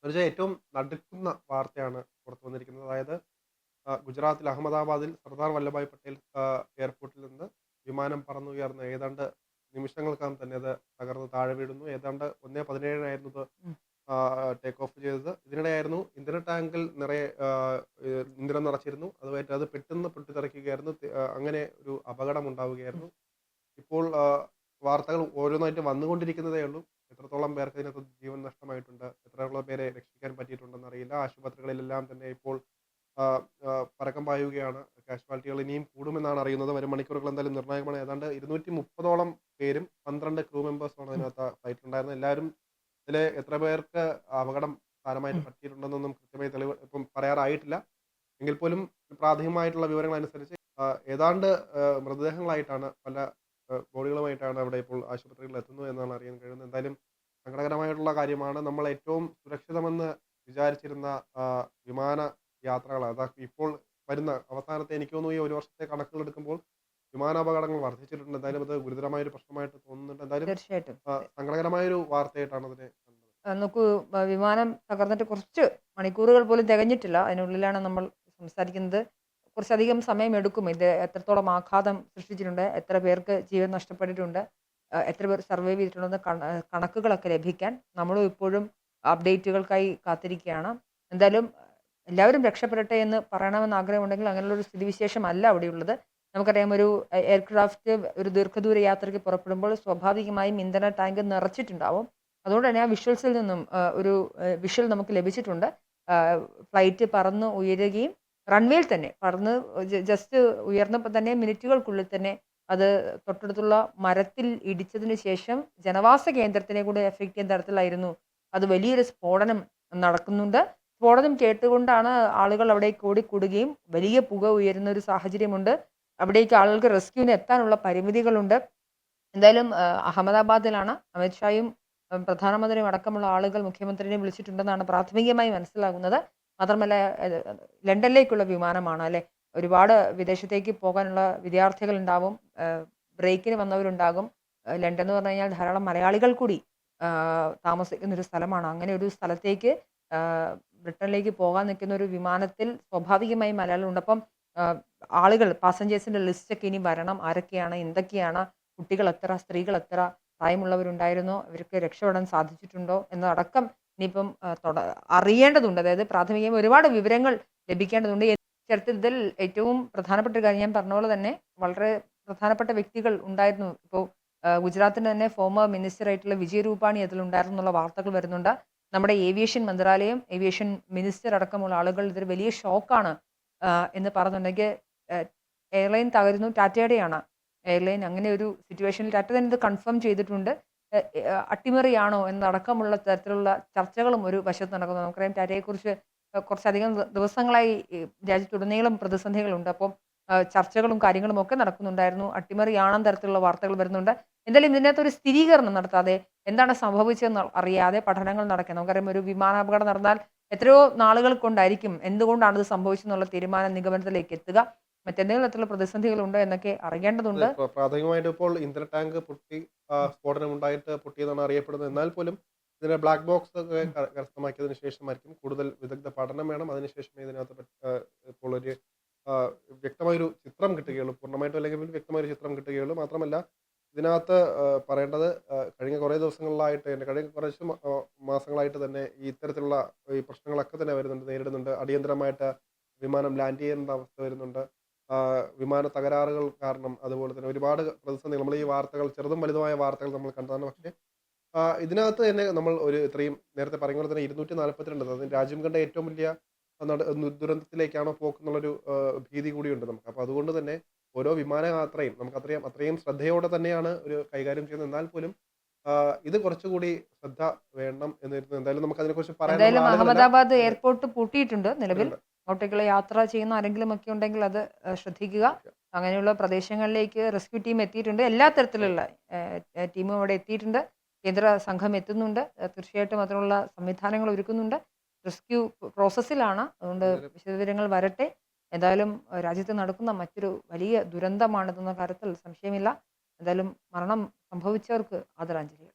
എന്നുവെച്ചാൽ ഏറ്റവും നടുക്കുന്ന വാർത്തയാണ് പുറത്തു വന്നിരിക്കുന്നത്. അതായത് ഗുജറാത്തിൽ അഹമ്മദാബാദിൽ സർദാർ വല്ലഭായ് പട്ടേൽ എയർപോർട്ടിൽ നിന്ന് വിമാനം പറന്നുയർന്ന് ഏതാണ്ട് നിമിഷങ്ങൾക്കകം തന്നെ അത് തകർന്ന് താഴെ വീഴുന്നു. ഏതാണ്ട് 1:17-നായിരുന്നു ഇത് ഉം. ടേക്ക് ഓഫ് ചെയ്തത്. ഇതിനിടെയായിരുന്നു ഇന്ധന ടാങ്കിൽ നിറയെ ഇന്ധനം നിറച്ചിരുന്നു. അതുമായിട്ട് അത് പെട്ടെന്ന് പൊട്ടിത്തെറിക്കുകയായിരുന്നു. അങ്ങനെ ഒരു അപകടം ഉം. ഉണ്ടാവുകയായിരുന്നു. ഇപ്പോൾ വാർത്തകൾ ഓരോന്നായിട്ട് വന്നുകൊണ്ടിരിക്കുന്നതേ ഉള്ളൂ. എത്രത്തോളം പേർക്ക് ഇതിനകത്ത് ജീവൻ നഷ്ടമായിട്ടുണ്ട്, എത്രയോളം പേരെ രക്ഷിക്കാൻ പറ്റിയിട്ടുണ്ടെന്നറിയില്ല. ആശുപത്രികളിലെല്ലാം തന്നെ ഇപ്പോൾ ആ, പരക്കം പായുകയാണ്. കാഷ്വാലിറ്റികൾ ഇനിയും കൂടുമെന്നാണ് അറിയുന്നത്. വരും മണിക്കൂറുകൾ എന്തായാലും നിർണായകമാണ്. ഏതാണ്ട് 230ഓളം പേരും 12 ക്രൂ മെമ്പേഴ്സുമാണ് ഉം. അതിനകത്ത് ഫ്ലൈറ്റിലുണ്ടായിരുന്നത്. എല്ലാവരും ഇതില് എത്ര പേർക്ക് അപകടം സാരമായിട്ട് ഉം. പറ്റിയിട്ടുണ്ടെന്നൊന്നും കൃത്യമായി തെളിവ് ഇപ്പം പറയാറായിട്ടില്ല. എങ്കിൽ പോലും പ്രാഥമികമായിട്ടുള്ള വിവരങ്ങൾ അനുസരിച്ച് ഏതാണ്ട് മൃതദേഹങ്ങളായിട്ടാണ് പല ബോഡികളുമായിട്ടാണ് അവിടെ ഇപ്പോൾ ആശുപത്രികളിൽ എത്തുന്നത് എന്നാണ് അറിയാൻ കഴിയുന്നത്. എന്തായാലും സങ്കടകരമായിട്ടുള്ള കാര്യമാണ്. നമ്മൾ ഏറ്റവും സുരക്ഷിതമെന്ന് വിചാരിച്ചിരുന്ന വിമാന യാത്രകൾ അതാ ഇപ്പോൾ വരുന്ന അവസാനത്തെ എനിക്ക് തോന്നുന്നു ഈ ഒരു വർഷത്തെ കണക്കുകൾ എടുക്കുമ്പോൾ വിമാനാപകടങ്ങൾ വർദ്ധിച്ചിട്ടുണ്ട്. എന്തായാലും അത് ഗുരുതരമായ ഒരു പ്രശ്നമായിട്ട് തോന്നുന്നുണ്ട്. എന്തായാലും തീർച്ചയായിട്ടും. സങ്കടകരമായൊരു വാർത്തയായിട്ടാണ് അതിനെ കണ്ടത്. നോക്കൂ, വിമാനം തകർന്നിട്ട് കുറച്ച് മണിക്കൂറുകൾ പോലും തികഞ്ഞിട്ടില്ല. അതിനുള്ളിലാണ് നമ്മൾ സംസാരിക്കുന്നത്. കുറച്ചധികം സമയമെടുക്കും ഇത് എത്രത്തോളം ആഘാതം സൃഷ്ടിച്ചിട്ടുണ്ട്, എത്ര പേർക്ക് ജീവൻ നഷ്ടപ്പെട്ടിട്ടുണ്ട്, എത്ര പേർ സർവൈവ് ചെയ്തിട്ടുണ്ടെന്ന് കണക്കുകളൊക്കെ ലഭിക്കാൻ നമ്മളും ഇപ്പോഴും അപ്ഡേറ്റുകൾക്കായി കാത്തിരിക്കുകയാണ്. എന്തായാലും എല്ലാവരും രക്ഷപ്പെടട്ടെ എന്ന് പറയണമെന്ന് ആഗ്രഹമുണ്ടെങ്കിൽ അങ്ങനെയുള്ളൊരു സ്ഥിതിവിശേഷമല്ല അവിടെയുള്ളത്. നമുക്കറിയാം, ഒരു എയർക്രാഫ്റ്റ് ഒരു ദീർഘദൂര യാത്രയ്ക്ക് പുറപ്പെടുമ്പോൾ സ്വാഭാവികമായും ഇന്ധന ടാങ്ക് നിറച്ചിട്ടുണ്ടാവും. അതുകൊണ്ട് തന്നെ ആ വിഷ്വൽസിൽ നിന്നും ഒരു വിഷ്വൽ നമുക്ക് ലഭിച്ചിട്ടുണ്ട്. ഫ്ലൈറ്റ് പറന്ന് ഉയരുകയും റൺവേയിൽ തന്നെ പറന്ന് ജസ്റ്റ് ഉയർന്നപ്പോൾ തന്നെ മിനിറ്റുകൾക്കുള്ളിൽ തന്നെ അത് തൊട്ടടുത്തുള്ള മരത്തിൽ ഇടിച്ചതിന് ശേഷം ജനവാസ കേന്ദ്രത്തിനെ കൂടെ എഫക്ട് ചെയ്യുന്ന തരത്തിലായിരുന്നു. അത് വലിയൊരു സ്ഫോടനം നടക്കുന്നുണ്ട്. സ്ഫോടനം കേട്ടുകൊണ്ടാണ് ആളുകൾ അവിടേക്ക് ഓടിക്കൂടുകയും വലിയ പുക ഉയരുന്ന ഒരു സാഹചര്യമുണ്ട്. അവിടേക്ക് ആളുകൾക്ക് റെസ്ക്യൂവിന് എത്താനുള്ള പരിമിതികളുണ്ട്. എന്തായാലും അഹമ്മദാബാദിലാണ് അമിത്ഷായും പ്രധാനമന്ത്രിയും അടക്കമുള്ള ആളുകൾ മുഖ്യമന്ത്രിനെ വിളിച്ചിട്ടുണ്ടെന്നാണ് പ്രാഥമികമായി മനസ്സിലാകുന്നത്. മാത്രമല്ല, ലണ്ടനിലേക്കുള്ള വിമാനമാണ് അല്ലെ. ഒരുപാട് വിദേശത്തേക്ക് പോകാനുള്ള വിദ്യാർത്ഥികളുണ്ടാവും. ബ്രേക്കിന് വന്നവരുണ്ടാകും. ലണ്ടൻ എന്ന് പറഞ്ഞു കഴിഞ്ഞാൽ ധാരാളം മലയാളികൾ കൂടി താമസിക്കുന്ന ഒരു സ്ഥലമാണ്. അങ്ങനെ ഒരു സ്ഥലത്തേക്ക് ബ്രിട്ടനിലേക്ക് പോകാൻ നിൽക്കുന്ന ഒരു വിമാനത്തിൽ സ്വാഭാവികമായും മലയാളികളുണ്ട്. അപ്പം ആളുകൾ പാസഞ്ചേഴ്സിന്റെ ലിസ്റ്റൊക്കെ ഇനി വരണം. ആരൊക്കെയാണ്, എന്തൊക്കെയാണ്, കുട്ടികൾ എത്ര, സ്ത്രീകൾ എത്ര, പ്രായമുള്ളവരുണ്ടായിരുന്നോ, ഇവർക്ക് രക്ഷപ്പെടാൻ സാധിച്ചിട്ടുണ്ടോ എന്നതടക്കം ഇനിയിപ്പം അറിയേണ്ടതുണ്ട്. അതായത് പ്രാഥമികമായി ഒരുപാട് വിവരങ്ങൾ ലഭിക്കേണ്ടതുണ്ട്. ഇത്തരത്തിൽ ഏറ്റവും പ്രധാനപ്പെട്ട ഒരു കാര്യം ഞാൻ പറഞ്ഞ പോലെ തന്നെ വളരെ പ്രധാനപ്പെട്ട വ്യക്തികൾ ഉണ്ടായിരുന്നു. ഇപ്പോൾ ഗുജറാത്തിന്റെ തന്നെ ഫോമർ മിനിസ്റ്റർ ആയിട്ടുള്ള വിജയ് രൂപാണി അതിലുണ്ടായിരുന്നു എന്നുള്ള വാർത്തകൾ വരുന്നുണ്ട്. നമ്മുടെ ഏവിയേഷൻ മന്ത്രാലയം, ഏവിയേഷൻ മിനിസ്റ്റർ അടക്കമുള്ള ആളുകൾ ഇതൊരു വലിയ ഷോക്കാണ് എന്ന് പറയുന്നുണ്ടെങ്കിൽ, എയർലൈൻ തകരുന്നു, ടാറ്റയുടെയാണ് എയർലൈൻ. അങ്ങനെ ഒരു സിറ്റുവേഷനിൽ ടാറ്റ തന്നെ ഇത് കൺഫേം ചെയ്തിട്ടുണ്ട്. അട്ടിമറിയാണോ എന്നടക്കമുള്ള തരത്തിലുള്ള ചർച്ചകളും ഒരു വശത്ത് നടക്കുന്നു. നമുക്കറിയാം, ടാറ്റയെക്കുറിച്ച് കുറച്ചധികം ദിവസങ്ങളായി ഈ രാജ്യത്തുടനീളം പ്രതിസന്ധികളുണ്ട്. അപ്പം ചർച്ചകളും കാര്യങ്ങളും ഒക്കെ നടക്കുന്നുണ്ടായിരുന്നു. അട്ടിമറിയാണെന്ന തരത്തിലുള്ള വാർത്തകൾ വരുന്നുണ്ട്. എന്തായാലും ഇതിനകത്തൊരു സ്ഥിരീകരണം നടത്താതെ എന്താണ് സംഭവിച്ചതെന്ന് അറിയാതെ പഠനങ്ങൾ നടക്കുക. നമുക്കറിയാം, ഒരു വിമാനാപകടം നടന്നാൽ എത്രയോ നാളുകൾ കൊണ്ടായിരിക്കും എന്തുകൊണ്ടാണ് ഇത് സംഭവിച്ചതെന്നുള്ള തീരുമാന നിഗമനത്തിലേക്ക് എത്തുക. മറ്റെന്തെങ്കിലും തരത്തിലുള്ള പ്രതിസന്ധികളുണ്ടോ എന്നൊക്കെ അതെ, അറിയേണ്ടതുണ്ട്. പ്രാഥമികമായിട്ട് ഇപ്പോൾ ഇന്ധന ടാങ്ക് പൊട്ടി ഉം. സ്ഫോടനമുണ്ടായിട്ട് പൊട്ടിയെന്നാണ് അറിയപ്പെടുന്നത്. എന്നാൽ പോലും ഇതിന്റെ ബ്ലാക്ക് ബോക്സ് ഒക്കെ ഉം. കരസ്ഥമാക്കിയതിനു ശേഷമായിരിക്കും കൂടുതൽ വിദഗ്ധ പഠനം വേണം. അതിനുശേഷമേ ഇതിനകത്ത് ഇപ്പോൾ ഒരു ആ, വ്യക്തമായൊരു ചിത്രം കിട്ടുകയുള്ളൂ. പൂർണ്ണമായിട്ടും അല്ലെങ്കിൽ പോലും വ്യക്തമായൊരു ചിത്രം കിട്ടുകയുള്ളൂ. മാത്രമല്ല ഇതിനകത്ത് പറയേണ്ടത് കഴിഞ്ഞ കുറേ ദിവസങ്ങളിലായിട്ട് തന്നെ കഴിഞ്ഞ കുറച്ച് മാസങ്ങളായിട്ട് തന്നെ ഈ ഇത്തരത്തിലുള്ള ഈ പ്രശ്നങ്ങളൊക്കെ തന്നെ വരുന്നുണ്ട്, നേരിടുന്നുണ്ട്. അടിയന്തരമായിട്ട് വിമാനം ലാൻഡ് ചെയ്യേണ്ട അവസ്ഥ വരുന്നുണ്ട്. വിമാന തകരാറുകൾ കാരണം അതുപോലെ തന്നെ ഒരുപാട് പ്രതിസന്ധികൾ നമ്മൾ ഈ വാർത്തകൾ ചെറുതും വലുതുമായ വാർത്തകൾ നമ്മൾ കണ്ടതാണ്. പക്ഷേ ഇതിനകത്ത് തന്നെ നമ്മൾ ഒരു ഇത്രയും നേരത്തെ പറഞ്ഞ പോലെ തന്നെ 242 അത് രാജ്യം കണ്ട ഏറ്റവും വലിയ ദുരന്തത്തിലേക്കാണോ പോക്കുന്നുള്ളൊരു ഭീതി കൂടിയുണ്ട് നമുക്ക്. അപ്പോൾ അതുകൊണ്ട് തന്നെ ഓരോ വിമാനയാത്രയും നമുക്ക് അത്രയും ശ്രദ്ധയോടെ തന്നെയാണ് ഒരു കൈകാര്യം ചെയ്യുന്നത്. എന്നാൽ പോലും ഇത് കുറച്ചുകൂടി ശ്രദ്ധ വേണം എന്ന് കരുതുന്നു. എന്തായാലും നമുക്ക് അതിനെക്കുറിച്ച് പറയാൻ നമ്മൾ എന്തായാലും ആളുകളല്ല. അഹമ്മദാബാദ് എയർപോർട്ട് പൂട്ടിയിട്ടുണ്ട് നിലവിൽ. ഉണ്ട്. അങ്ങോട്ടേക്കുള്ള യാത്ര ചെയ്യുന്ന ആരെങ്കിലും ഒക്കെ ഉണ്ടെങ്കിൽ അത് ശ്രദ്ധിക്കുക. ശ്രദ്ധിക്കുക. അങ്ങനെയുള്ള പ്രദേശങ്ങളിലേക്ക് റെസ്ക്യൂ ടീം എത്തിയിട്ടുണ്ട്. എല്ലാ അതെ. തരത്തിലുള്ള ടീമും അവിടെ എത്തിയിട്ടുണ്ട്. കേന്ദ്ര സംഘം എത്തുന്നുണ്ട്. തീർച്ചയായിട്ടും അതിനുള്ള സംവിധാനങ്ങൾ ഒരുക്കുന്നുണ്ട്. റെസ്ക്യൂ പ്രോസസ്സിലാണ്. അതുകൊണ്ട് എന്തായാലും വിശദവിവരങ്ങൾ വരട്ടെ. എന്തായാലും രാജ്യത്ത് നടക്കുന്ന മറ്റൊരു വലിയ ദുരന്തമാണിതെന്ന കാര്യത്തിൽ സംശയമില്ല. എന്തായാലും മരണം സംഭവിച്ചവർക്ക് ആദരാഞ്ജലികൾ.